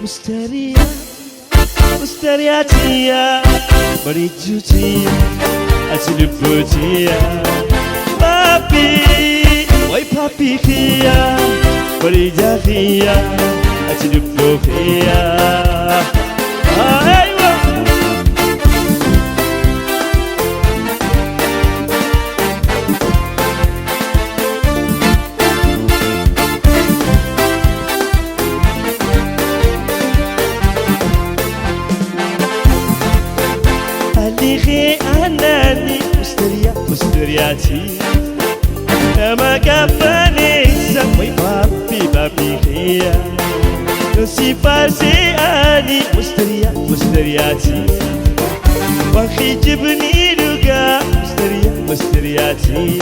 Musteria, musteria tia, bari jutia, acilu putia. Papi, wai papi kia, bari jahia, acilu putia. Aywa. أليخي أناني مسترياتي ما كفاني سمي بابي بابي خيا نسي فارسي أني مسترياتي وخي جبني لقا مسترياتي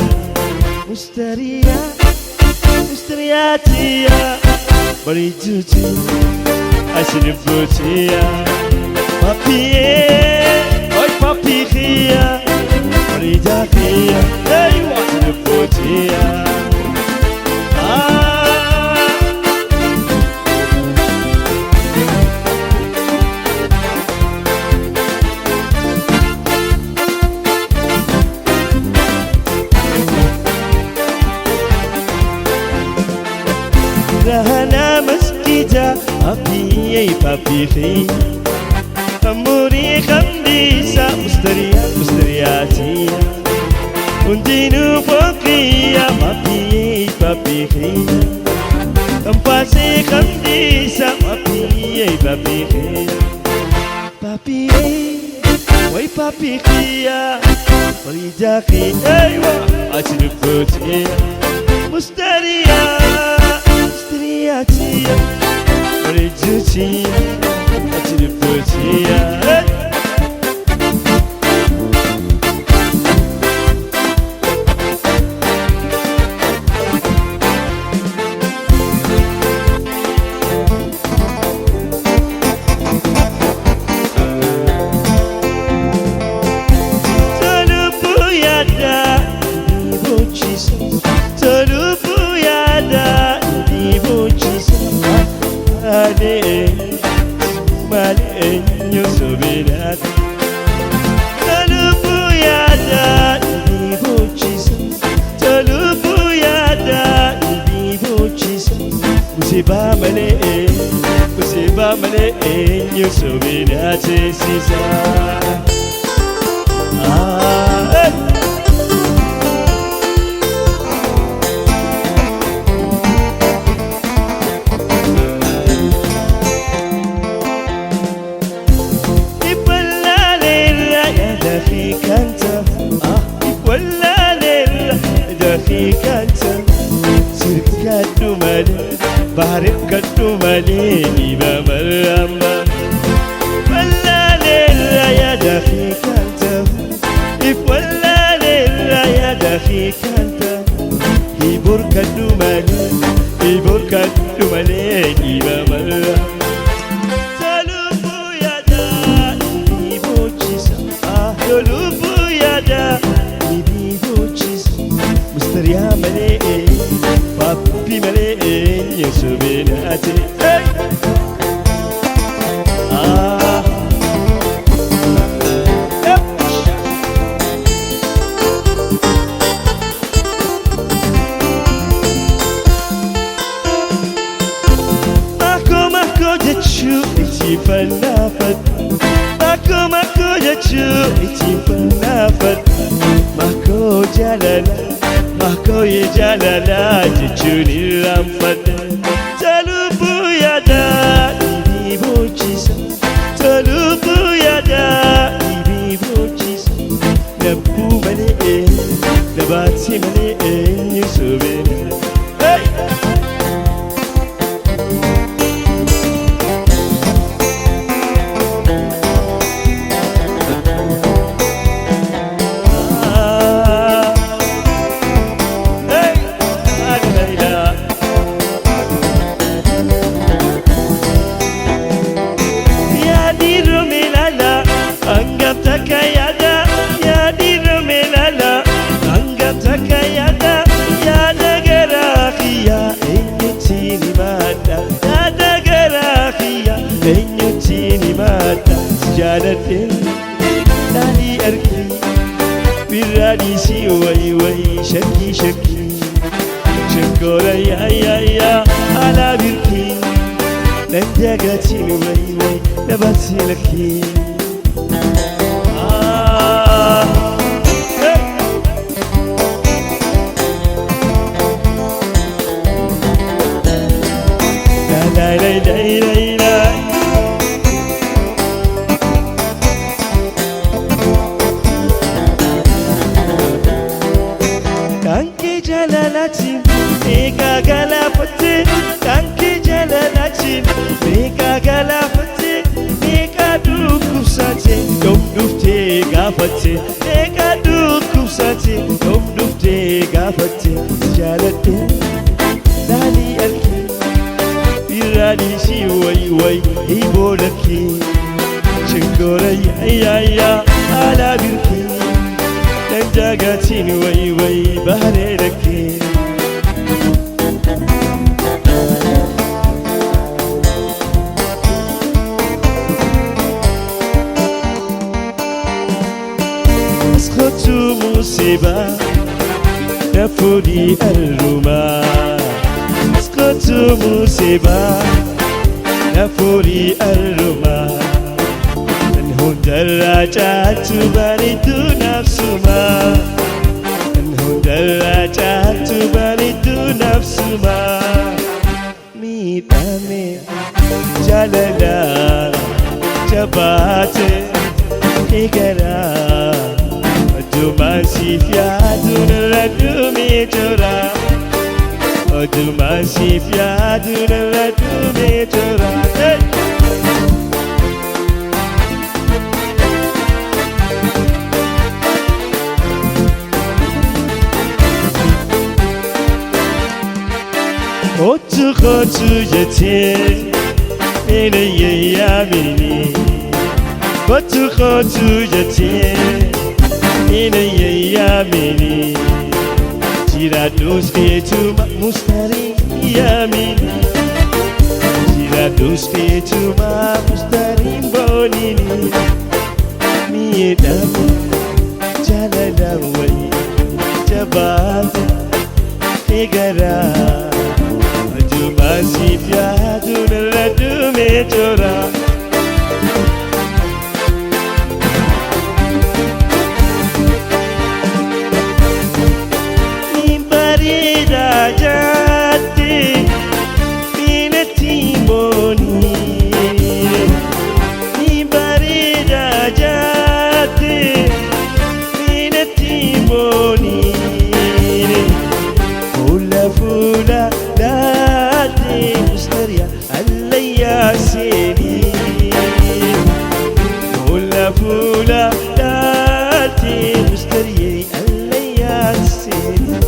مسترياتي بريجوتي أشرفوتي بابي Papi kia, Rija kia, they want to put here. Rahana maskita, papi kia. أموري خميسة مسترياتي وندينو فوقية بابي خيا أنفاسي خميسة بابي خيا بابي وي بابي خيا وريجا خيا أيوة أجل فوتية مسترياتي وريجوتي أجل فوتية Malenyo soberat Talupu yada Ibi chisa Talupu yada Ibi chisa Musiba malenyo soberat Sisa بعرف كدو ماليني بمرمى ولا ليلة يا دخيك انت ولا ليلة يا دخيك انت يبور كدو ماليني بمرمى تلوبو يا دا يبو جيسا تلوبو يا دا يبو جيسا مستريا مالي بابي مالي Subinati, hey! Yep. Mako jachu iti panafat. Mako jachu iti panafat. Mako ye jalala jachu nilamfat. Talupu yada Ibi chisa Talupu yada Ibi chisa Nabu mane Nabati mane Yusubina Hey! eenyutiin himaata jaaladhe laalii argi birraa dhiisii wayi shakkii shakkoora yaa alaa birkii nan dagaatiin wayi nabaatti lakkii Kanki jalalatin eka galafate kanki jalalatin eka galafate eka dukubsate dufte gafate eka dukubsate dufte gafate jaladhe lali arki birali si way ibolaki shakora ya ala birki dagatin way bahare laki اسخط مصيبة نفودي الرما اسخط مصيبة نفودي الرما أنه دراجات بريد نفسما أنه دراجات بريد نفسما ميدامي جلالا جباتي إيقرا ودوما سيفيادون الردومي جرا ودوما سيفيادون الردومي جرا Kotu yeter beni yamini Kotu yeter beni yamini Tira dosti tu mustari yamini Tira dosti tu mustari bonini Mi dami jalala way jabata igara Masih fiadun radu mejora Nimbari dajati Minati moni Nimbari dajati Minati moni Fula مستريا اللياسيني فولا داتي مستريا اللياسيني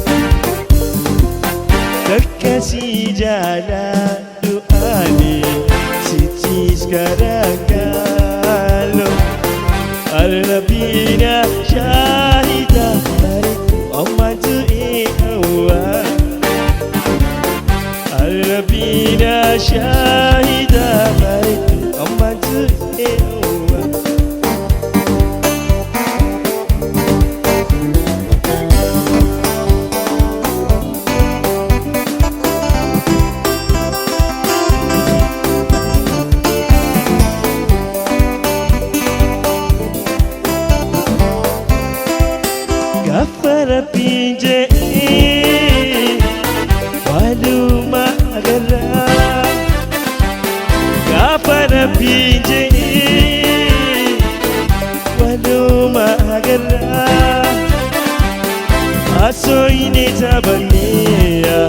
تكسي جالا دعاني سيتيس كراكالو الربينا شاهدا أمتو إيهوا ربنا شاهدا بارك أما تهيوا غفر بيجي ولوما Gafara pinje waluma agarra asoine tabaniya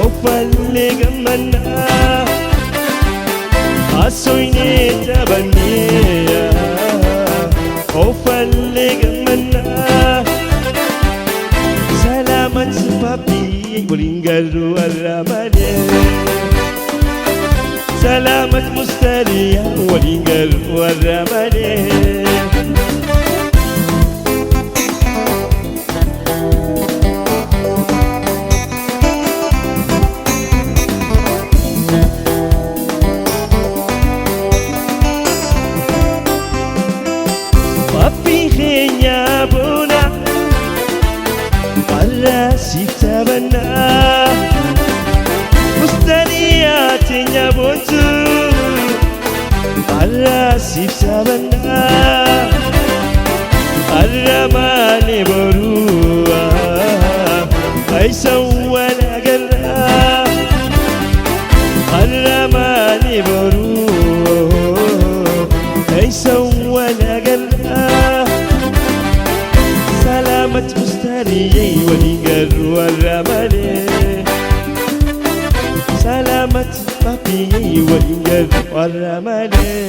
ofalle gamana asoine tabaniya ofalle gamana salamat papi bolingaru aramane سلامة مستريا والإنجل والرمالي الراسي بسابنا الرماني بروا أي سوى لقرا الرماني بروا أي سوى لقرا سلامة مستريي ولينجر والرماني سلامة بابي ولينجر والرماني